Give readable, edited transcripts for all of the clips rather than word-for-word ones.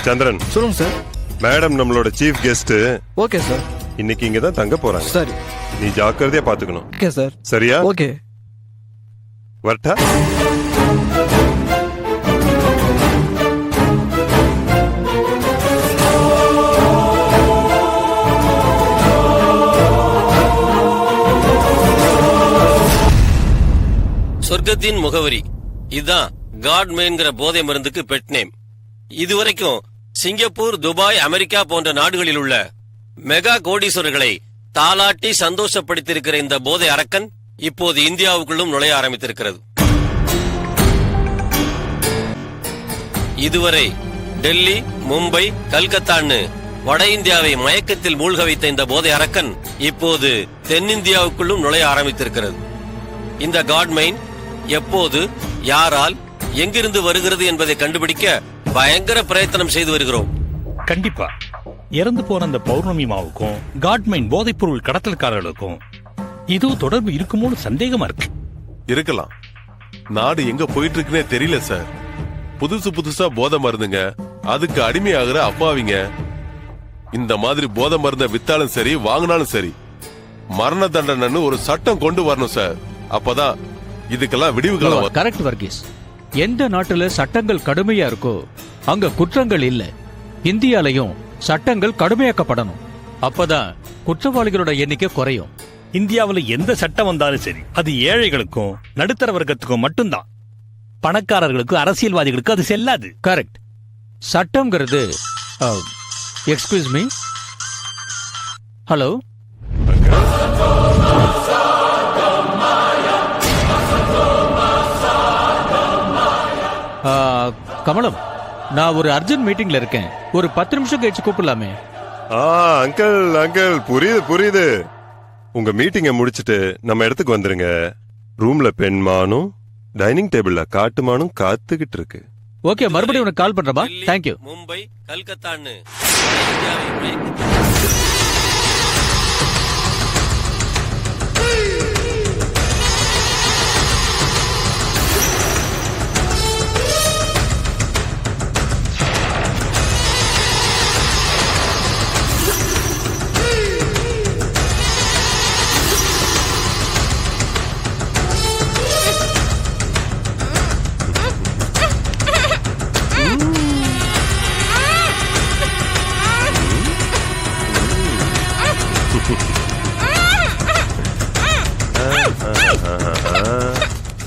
சந்திரன், சொல்லுங்க sir. Madam நம்மளோட chief guest. Okay sir. இன்னைக்கு இங்க தான் தங்க போறாங்க. சரி. நீ ஜாக்கிரதையா பாத்துக்கணும். Okay sir. சரியா? ஓகே. வரட்டா? சொர்க்கத்தின் முகவரி இதுதான். காட்மேன்ங்கிற போதை மருந்துக்கு பெட் நேம். இதுவரைக்கும் சிங்கப்பூர், துபாய், அமெரிக்கா போன்ற நாடுகளில் உள்ள மெகா கோடீஸ்வரர்களை தாலாட்டி சந்தோஷப்படுத்தியிருக்கிற இந்த போதை அரக்கன் இப்போது இந்தியாவுக்குள்ளும் நுழைய ஆரம்பித்திருக்கிறது. இதுவரை டெல்லி, மும்பை, கல்கத்தான்னு வட இந்தியாவை மயக்கத்தில் மூழ்க வைத்த இந்த போதை அரக்கன் இப்போது தென்னிந்தியாவுக்குள்ளும் நுழைய ஆரம்பித்திருக்கிறது. இந்த காட்மைன் எப்போது, யாரால், எங்கிருந்து வருகிறது என்பதை கண்டுபிடிக்க பயங்கர பிரயத்தனம் செய்து வருகிறோம். கண்டிப்பா இறந்து போன அந்த பௌர்ணமி மாவுக்கும் காட்மைன் போதைப் பொருள் கடத்தல்காரர்களுக்கும் இது தொடர்பு இருக்குமோன்னு சந்தேகமா இருக்கு. இருக்கலாம். நாடு எங்க போயிட்டு இருக்குன்னே தெரியல சார். புதுசு புதுசா போதை மருந்துங்க, அதுக்கு அடிமையாகிற அப்பாவிங்க. இந்த மாதிரி போதை மருந்த வித்தாலும் சரி, வாங்கினாலும் சரி, மரண தண்டனைன்னு ஒரு சட்டம் கொண்டு வரணும் சார். அப்பதான் இதுக்கெல்லாம் விடிவு காலம். கரெக்ட் வர்கீஸ். எந்த நாட்டுல சட்டங்கள் கடுமையா இருக்கோ அங்க குற்றங்கள் இல்ல. இந்தியாலையும் சட்டங்கள் கடுமையாக்கப்படணும். அப்பதான் குற்றவாளிகளோட எண்ணிக்கை குறையும். இந்தியாவில் எந்த சட்டம் வந்தாலும் சரி, அது ஏழைகளுக்கும் நடுத்தர வர்க்கத்துக்கும் மட்டும்தான். பணக்காரர்களுக்கு, அரசியல்வாதிகளுக்கு அது செல்லாது. கரெக்ட். சட்டம்ங்கிறது எக்ஸ்கியூஸ் மீ. ஹலோ, கமலம், நான் ஒரு அர்ஜென்ட் மீட்டிங்ல இருக்கேன். ஒரு 10 நிமிஷம் கழிச்சு கூப்பிடலாமே? அங்கிள் அங்கிள், புரியுது புரியுது. உங்க மீட்டிங்க முடிச்சிட்டு நம்ம இடத்துக்கு வந்துருங்க. ரூம்ல பெண்மானும் டைனிங் டேபிள்ல காட்டுமானும் காத்துக்கிட்டு இருக்கு. ஓகே, மறுபடியும் உனக்கு கால் பண்றேன். தேங்க்யூ. மும்பை, கல்கத்தான்னு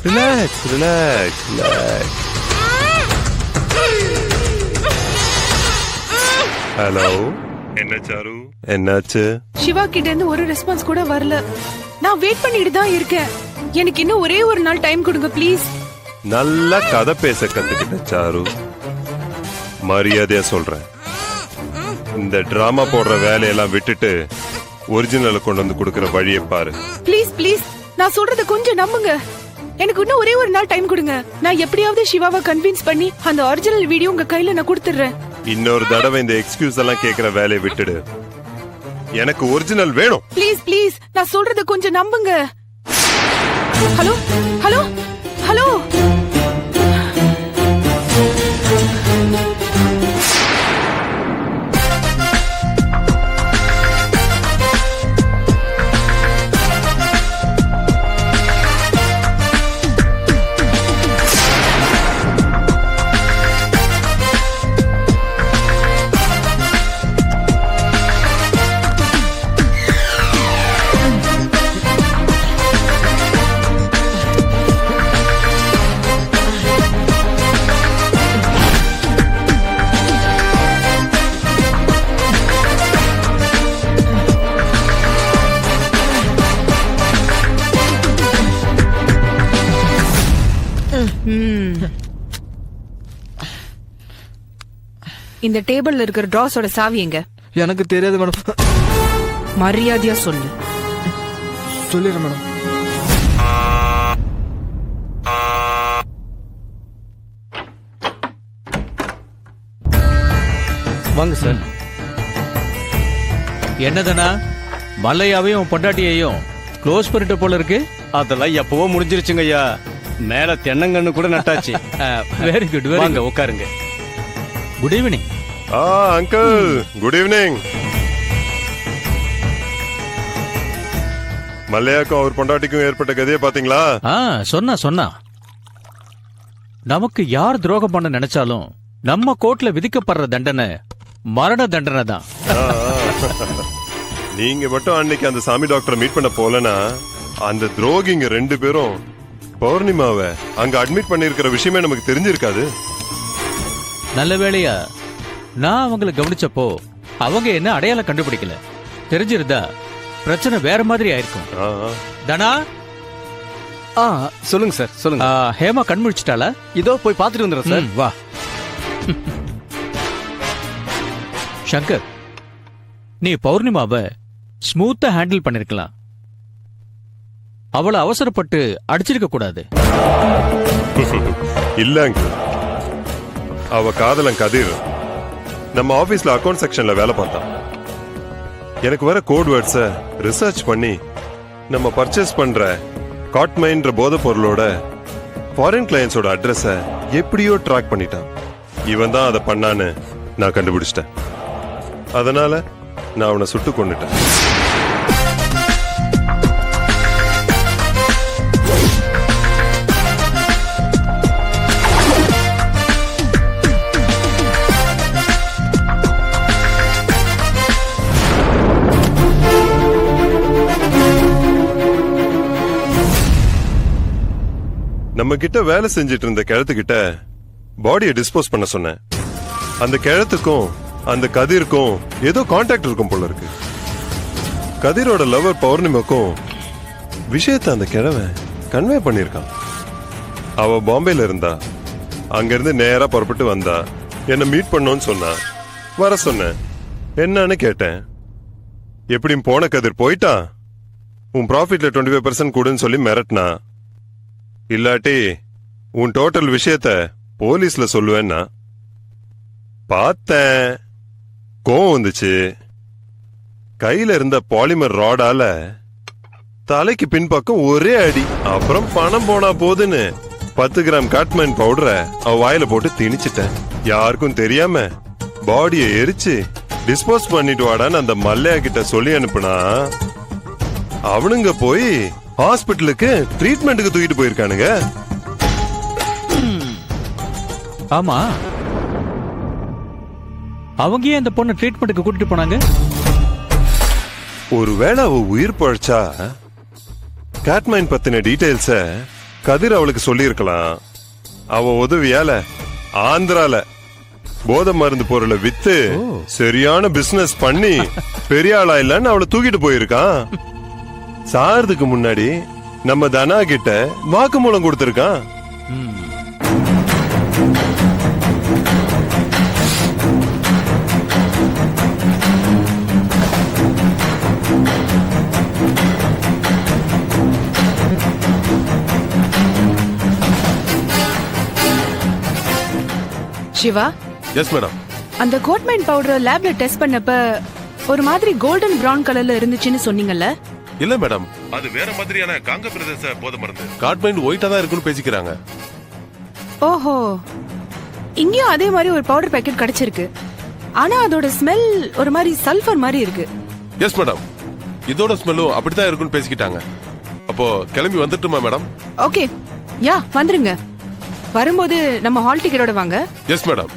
ரிலாக்ஸ் ரிலாக்ஸ் ரிலாக்ஸ். ஹலோ, என்ன சாரு, என்னாச்சு? சிவா கிட்ட இருந்து ஒரு ரெஸ்பான்ஸ் கூட வரல. நான் வெயிட் பண்ணிட்டு தான் இருக்கேன். எனக்கு இன்னும் ஒரே ஒரு நாள் டைம் கொடுங்க ப்ளீஸ். நல்லா கதை பேச கத்துக்கிட்ட சாரு. மரியாதையா சொல்றேன், இந்த டிராமா போடுற வேலையெல்லாம் விட்டுட்டு ஒரிஜினலை கொண்டு வந்து கொடுக்கிற வழியை பாரு. ப்ளீஸ் ப்ளீஸ், நான் சொல்றத கொஞ்சம் நம்புங்க. எனக்கு இன்னும் ஒரே ஒரு நாள் டைம் கொடுங்க. நான் எப்படியாவது சிவாவை கன்வின்ஸ் பண்ணி அந்த ஒரிஜினல் வீடியோ உங்க கையில நான் கொடுத்துறேன். இன்னொரு தடவை இந்த எக்ஸ்கியூஸ் எல்லாம் கேக்குற வேலையை விட்டுடு. எனக்கு ஒரிஜினல் வேணும். ப்ளீஸ் ப்ளீஸ், நான் சொல்றத கொஞ்சம் நம்புங்க. Hello hello hello. இந்த டேபிள்ல இருக்கிற டிராஸோட சாவி எங்க? எனக்கு தெரியாது மேடம். மரியாதையா சொல்லு. சொல்லிடுறேன் மேடம். வாங்க சார். என்னதுன்னா மல்லையாவையும் உன் பொண்டாட்டியையும் க்ளோஸ் பண்ணிட்ட போல இருக்கு. அதெல்லாம் எப்பவோ முடிஞ்சிருச்சுங்க ஐயா. மேல தென்னங்கன்னு கூட நட்டாச்சு. Very good. வாங்க உட்காருங்க. Good evening. Uncle good evening. மல்லையாக்கும் அவர் பொண்டாட்டிக்கும் ஏற்பட்ட கதையை பாத்தீங்களா? சொன்னா நமக்கு யார் துரோகம் பண்ண நினைச்சாலும் நம்ம கோர்ட்ல விதிக்கப்படுற தண்டனை மரண தண்டனை தான். நீங்க மட்டும் அன்னைக்கு அந்த சாமி டாக்டரை மீட் பண்ண போலனா அந்த துரோகிங்க 2 பேரும் பௌர்ணிமாவை அங்க அட்மிட் பண்ணிருக்கிற விஷயமே நமக்கு தெரிஞ்சிருக்காது. நல்ல வேளையா நான் அவங்கள கவனிச்சப்போ அவங்க என்ன அடையாளம் கண்டுபிடிக்கல. தெரிஞ்சிருந்தா பிரச்சனை வேற மாதிரி ஆயிருக்கும். தனா, சொல்லுங்க சார், சொல்லுங்க. ஹேமா கண் முழிச்சிட்டாளா? இதோ போய் பார்த்துட்டு வந்துடுறேன் சார். வா சங்கர், நீ பௌர்ணிமாவை ஸ்மூத்தா ஹேண்டில் பண்ணிருக்கலாம். அவளை அவசரப்பட்டு அடிச்சிருக்க கூடாது. இல்லங்க, அவ காதலன் கதிர் நம்ம ஆபீஸ்ல அக்கவுண்ட் செக்ஷன்ல வேலை பார்த்தான். எனக்கு வர கோட் வேர்ட்ஸ ரிசர்ச் பண்ணி நம்ம பர்ச்சேஸ் பண்ற காட்மைன்ற போதை பொருளோட ஃபாரின் கிளையன்ஸோட அட்ரஸ எப்படியோ ட்ராக் பண்ணிட்டான். இவன் தான் அதை பண்ணான்னு நான் கண்டுபிடிச்சிட்டேன். அதனால நான் அவனை சுட்டு கொன்னுட்டேன். நம்ம கிட்ட வேலை செஞ்சிட்டு இருந்த கிழத்துக்கிட்ட பாடியை டிஸ்போஸ் பண்ண சொன்னேன். அந்த கிழத்துக்கும் அந்த கதிருக்கும் ஏதோ கான்டாக்ட் இருக்கும் போல இருக்கு. கதிரோட லவர் பௌர்ணிமாக்கும் விஷயத்தை அந்த கிழவன் கன்வே பண்ணிருக்கான். அவ பாம்பேல இருந்தா, அங்கிருந்து நேரா புறப்பட்டு வந்தா. என்ன மீட் பண்ணோன்னு சொன்னா. வர சொன்னேன். என்னன்னு கேட்டேன். எப்படியும் போன கதிர் போயிட்டான். உன் ப்ராஃபிட்ல 25% கூடுன்னு சொல்லி மிரட்டினா. இல்லாட்டி உன் டோட்டல் விஷயத்த போலீஸ்ல சொல்லுவேன்னா. பார்த்தேன், கோவம் வந்துச்சு. கையில இருந்த பாலிமர் ராடால தலைக்கு பின்பக்கம் ஒரே அடி. அப்புறம் பணம் போனா போதுன்னு 10 கிராம் காட்மைன் பவுடரை அவ வாயில போட்டு திணிச்சிட்டேன். யாருக்கும் தெரியாம பாடியை எரிச்சு டிஸ்போஸ் பண்ணிட்டு வாடான்னு அந்த மல்லையா கிட்ட சொல்லி அனுப்புனா அவனுங்க போய் ஹாஸ்பிட்டலுக்கு ட்ரீட்மெண்ட்டுக்கு தூக்கிட்டு போயிருக்கானுங்க. ஆமா, அவங்க ஏன் அந்த பொண்ணு ட்ரீட்மெண்ட்டுக்கு கூட்டிட்டு போனாங்க? ஒருவேளை அவ உயிர் பழைச்சா காட்மைன் பத்தின டீடைல்ஸ கதிர் அவளுக்கு சொல்லி இருக்கலாம். அவ உதவியால ஆந்திரால போதை மருந்து பொருளை வித்து சரியான பிசினஸ் பண்ணி பெரிய ஆளா இல்லன்னு அவளை தூக்கிட்டு போயிருக்கான். சாகிறதுக்கு முன்னாடி நம்ம தனா கிட்ட வாக்குமூலம் கொடுத்திருக்கான். Siva, yes madam. அந்த கோட்மைன் பவுடர் லேப்ல டெஸ்ட் பண்ணப்ப ஒரு மாதிரி கோல்டன் பிரவுன் கலர்ல இருந்துச்சுன்னு சொன்னீங்கல்ல? இல்ல மேடம், அது வேற மாதிரியான காங்க பிரதேச போதை மருந்து. காட்மைன் ஒயிட்டா தான் இருக்குன்னு பேசிக்கிறாங்க. ஓஹோ, இங்கேயும் அதே மாதிரி ஒரு பவுடர் பாக்கெட் கிடைச்சிருக்கு. ஆனா அதோட ஸ்மெல் ஒரு மாதிரி சல்ஃபர் மாதிரி இருக்கு. எஸ் மேடம், இதோட ஸ்மெல்லும் அப்படித்தான் இருக்குன்னு பேசிக்கிட்டாங்க. அப்போ கிளம்பி வந்துட்டுமா மேடம்? ஓகே, யா வந்துருங்க. வரும்போது நம்ம ஹால் டிக்கெட்டோட வாங்க. Yes madam.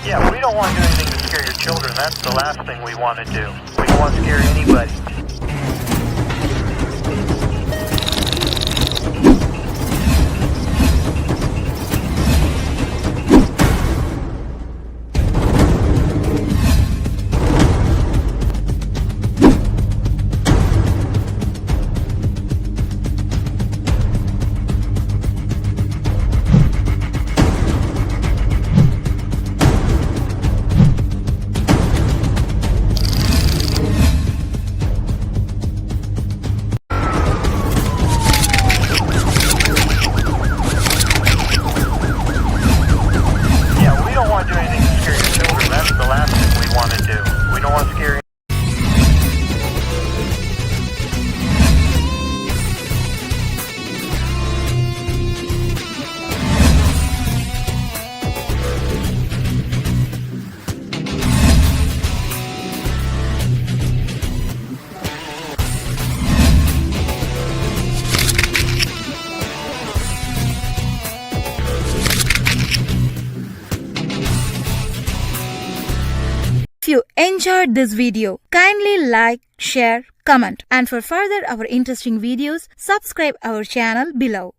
Yeah, we don't want to do anything to scare your children. That's the last thing we want to do. We don't want to scare anybody. Yeah, we don't want to do anything to scare your children. That's the last thing we want to do. We don't want to scare If you enjoyed this video, kindly like, share, comment, and for further our interesting videos, subscribe our channel below.